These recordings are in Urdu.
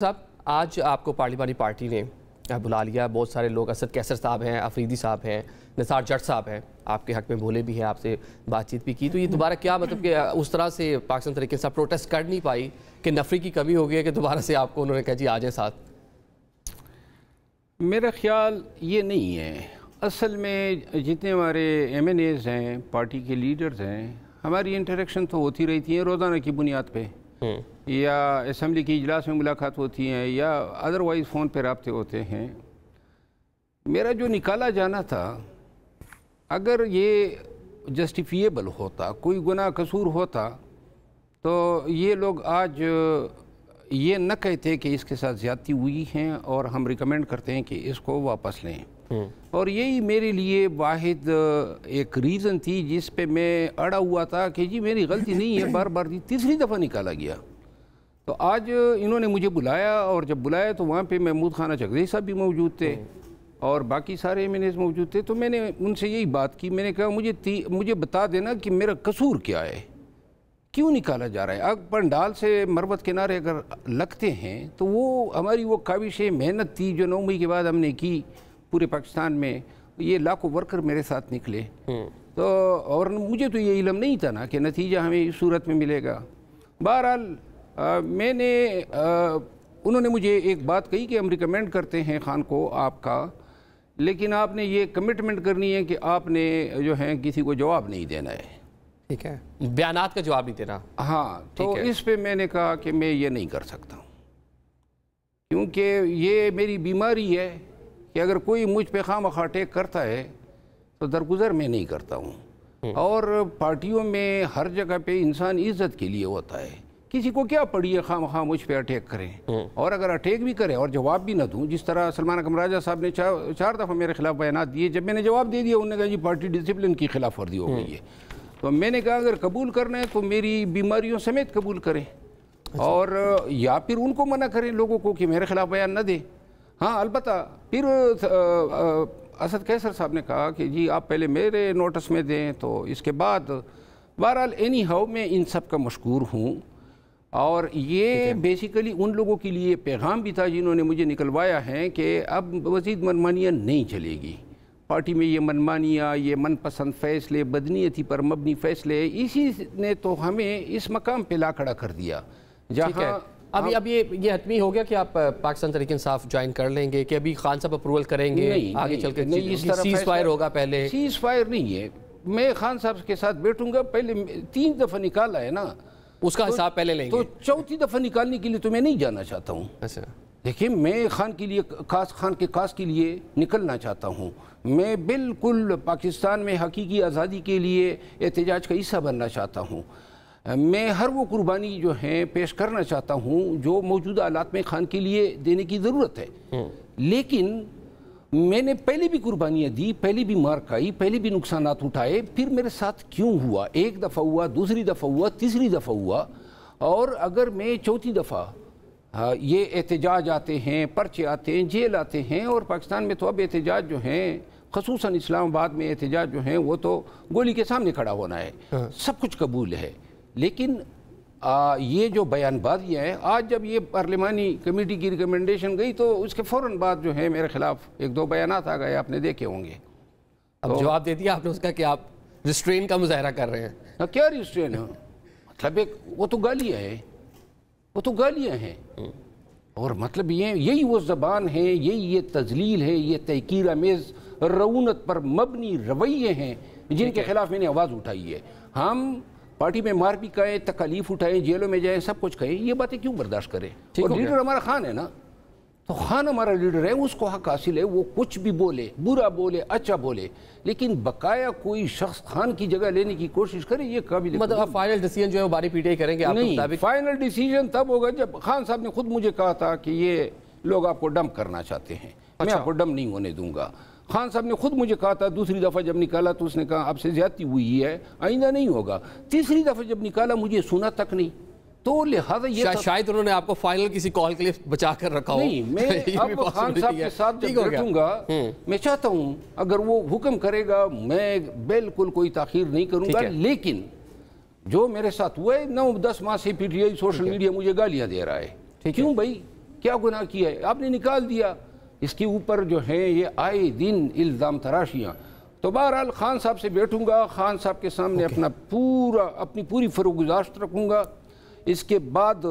صاحب آج آپ کو پارلیمانی پارٹی نے بلا لیا. بہت سارے لوگ، اسد کیسر صاحب ہیں، افریدی صاحب ہیں، نثار جٹ صاحب ہیں، آپ کے حق میں بولے بھی ہیں، آپ سے بات چیت بھی کی. تو یہ دوبارہ کیا مطلب کہ اس طرح سے پاکستان طریقے سے پروٹیسٹ کر نہیں پائی کہ نفری کی کمی ہو گئی ہے کہ دوبارہ سے آپ کو انہوں نے کہا جی آ جائیں ساتھ؟ میرا خیال یہ نہیں ہے. اصل میں جتنے ہمارے ایم این ایز ہیں، پارٹی کے لیڈرز ہیں، ہماری انٹریکشن تو ہوتی رہتی ہیں روزانہ کی بنیاد پہ، یا اسمبلی کی اجلاس میں ملاقات ہوتی ہیں، یا ادروائز فون پہ رابطے ہوتے ہیں. میرا جو نکالا جانا تھا، اگر یہ جسٹیفیبل ہوتا، کوئی گناہ قصور ہوتا، تو یہ لوگ آج یہ نہ کہتے کہ اس کے ساتھ زیادتی ہوئی ہیں اور ہم ریکمینڈ کرتے ہیں کہ اس کو واپس لیں. اور یہی میرے لیے واحد ایک ریزن تھی جس پہ میں اڑا ہوا تھا کہ جی میری غلطی نہیں ہے. بار بار تیسری دفعہ نکالا گیا. تو آج انہوں نے مجھے بلایا، اور جب بلایا تو وہاں پہ محمود خانہ چکدئی صاحب بھی موجود تھے اور باقی سارے ایم این ایز موجود تھے. تو میں نے ان سے یہی بات کی. میں نے کہا مجھے بتا دینا کہ میرا قصور کیا ہے، کیوں نکالا جا رہا ہے. اب پنڈال سے مروت کنارے اگر لگتے ہیں تو وہ ہماری وہ کاوش محنت تھی جو 9 مئی کے بعد ہم نے کی پورے پاکستان میں. یہ لاکھوں ورکر میرے ساتھ نکلے. تو اور مجھے تو یہ علم نہیں تھا نا کہ نتیجہ ہمیں اس صورت میں ملے گا. بہرحال میں نے انہوں نے مجھے ایک بات کہی کہ ہم ریکمینڈ کرتے ہیں خان کو آپ کا، لیکن آپ نے یہ کمٹمنٹ کرنی ہے کہ آپ نے جو ہے کسی کو جواب نہیں دینا ہے. ٹھیک ہے، بیانات کا جواب نہیں دینا. ہاں، تو اس پہ میں نے کہا کہ میں یہ نہیں کر سکتا ہوں، کیونکہ یہ میری بیماری ہے کہ اگر کوئی مجھ پہ خواہ مخواہ اٹیک کرتا ہے تو درگزر میں نہیں کرتا ہوں. اور پارٹیوں میں ہر جگہ پہ انسان عزت کے لیے ہوتا ہے. کسی کو کیا پڑی ہے خواہ مخواہ مجھ پہ اٹیک کریں، اور اگر اٹیک بھی کرے اور جواب بھی نہ دوں. جس طرح سلمان اکرم راجہ صاحب نے 4 دفعہ میرے خلاف بیانات دیے. جب میں نے جواب دے دیا انہوں نے کہا جی پارٹی ڈسپلن کی خلاف ورزی ہو گئی ہے. تو میں نے کہا اگر قبول کرنا ہے تو میری بیماریوں سمیت قبول کریں، اور یا پھر ان کو منع کریں لوگوں کو کہ میرے خلاف بیان نہ دیں. ہاں، البتہ پھر اسد کیسر صاحب نے کہا کہ جی آپ پہلے میرے نوٹس میں دیں. تو اس کے بعد بہرحال اینی ہاؤ میں ان سب کا مشکور ہوں. اور یہ بیسیکلی ان لوگوں کے لیے پیغام بھی تھا جنہوں نے مجھے نکلوایا ہے کہ اب مزید منمانیاں نہیں چلے گی. پارٹی میں یہ منمانیاں، یہ من پسند فیصلے، بدنیتی پر مبنی فیصلے، اسی نے تو ہمیں اس مقام پہ لا کھڑا کر دیا جہاں اب یہ حتمی ہو گیا کہ آپ پاکستان تحریک انصاف جوائن کر لیں گے، کہ ابھی خان صاحب اپروول کریں گے آگے چل کے سیز فائر ہوگا؟ پہلے سیز فائر نہیں ہے. میں خان صاحب کے ساتھ بیٹھوں گا. پہلے 3 دفعہ نکالا ہے نا، اس کا حساب پہلے لیں گے. تو 4تھی دفعہ نکالنے کے لیے تو میں نہیں جانا چاہتا ہوں. اچھا دیکھیں، میں خان کے کاس کے لیے نکلنا چاہتا ہوں. میں بالکل پاکستان میں حقیقی آزادی کے لیے احتجاج کا حصہ بننا چاہتا ہوں. میں ہر وہ قربانی جو ہیں پیش کرنا چاہتا ہوں جو موجودہ حالات میں خان کے لیے دینے کی ضرورت ہے. لیکن میں نے پہلے بھی قربانیاں دی، پہلے بھی مار کھائی، پہلے بھی نقصانات اٹھائے. پھر میرے ساتھ کیوں ہوا؟ 1 دفعہ ہوا، دوسری دفعہ ہوا، تیسری دفعہ ہوا. اور اگر میں 4تھی دفعہ یہ احتجاج آتے ہیں، پرچے آتے ہیں، جیل آتے ہیں. اور پاکستان میں تو اب احتجاج جو ہیں، خصوصاً اسلام آباد میں احتجاج جو ہیں، وہ تو گولی کے سامنے کھڑا ہونا ہے. سب کچھ قبول ہے. لیکن یہ جو بیان بازیاں ہیں، آج جب یہ پارلیمانی کمیٹی کی ریکمنڈیشن گئی تو اس کے فوراً بعد جو ہے میرے خلاف 1-2 بیانات آ گئے، آپ نے دیکھے ہوں گے. اب جواب دے دیا آپ نے اس کا کہ آپ ریسٹرین کا مظاہرہ کر رہے ہیں. کیا ریسٹرین ہے؟ مطلب وہ تو گالیاں ہیں، وہ تو گالیاں ہیں. اور مطلب یہی وہ زبان ہے، یہی یہ تذلیل ہے، یہ تحقیر آمیز رعونت پر مبنی رویے ہیں جن کے خلاف میں نے آواز اٹھائی ہے. ہم پارٹی میں مار بھی کہیں، تکالیف اٹھائیں، جیلوں میں جائیں، سب کچھ کہیں. یہ باتیں کیوں برداشت کریں؟ اور لیڈر ہمارا خان ہے نا، تو خان ہمارا لیڈر ہے، اس کو حق حاصل ہے وہ کچھ بھی بولے، برا بولے، اچھا بولے. لیکن بقایا کوئی شخص خان کی جگہ لینے کی کوشش کرے، یہ قابل مطلب فائنل ڈیسیجن جو ہے وہ باری پی ٹی آئی کریں گے آپ کے مطابق؟ فائنل ڈیسیجن تب ہوگا جب خان صاحب نے خود مجھے کہا تھا کہ یہ لوگ آپ کو ڈمپ کرنا چاہتے ہیں. میں آپ کو ڈمپ نہیں ہونے دوں گا. خان صاحب نے خود مجھے کہا تھا دوسری دفعہ جب نکالا تو اس نے کہا آپ سے زیادتی ہوئی ہے، آئندہ نہیں ہوگا. تیسری دفعہ جب نکالا مجھے سنا تک نہیں. تو لہذا یہ شاید انہوں نے آپ کو فائنل کسی کال کے لیے بچا کر رکھا ہو. نہیں، میں اب خان صاحب کے ساتھ جب بیٹھوں گا، میں چاہتا ہوں اگر وہ حکم کرے گا میں بالکل کوئی تاخیر نہیں کروں گا. لیکن جو میرے ساتھ ہوا ہے 9-10 ماہ سے P T I social media مجھے گالیاں دے رہا ہے. کیوں بھائی؟ کیا گناہ کیا ہے؟ آپ نے نکال دیا. اس کے اوپر جو ہیں یہ آئے دن الزام تراشیاں. تو بہرحال خان صاحب سے بیٹھوں گا, خان صاحب کے سامنے اپنی پوری فروگزاشت رکھوں گا. اس کے بعد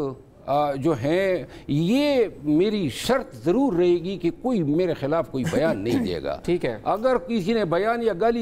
جو ہے یہ میری شرط ضرور رہے گی کہ کوئی میرے خلاف کوئی بیان نہیں دے گا. ٹھیک ہے. اگر کسی نے بیان یا گالی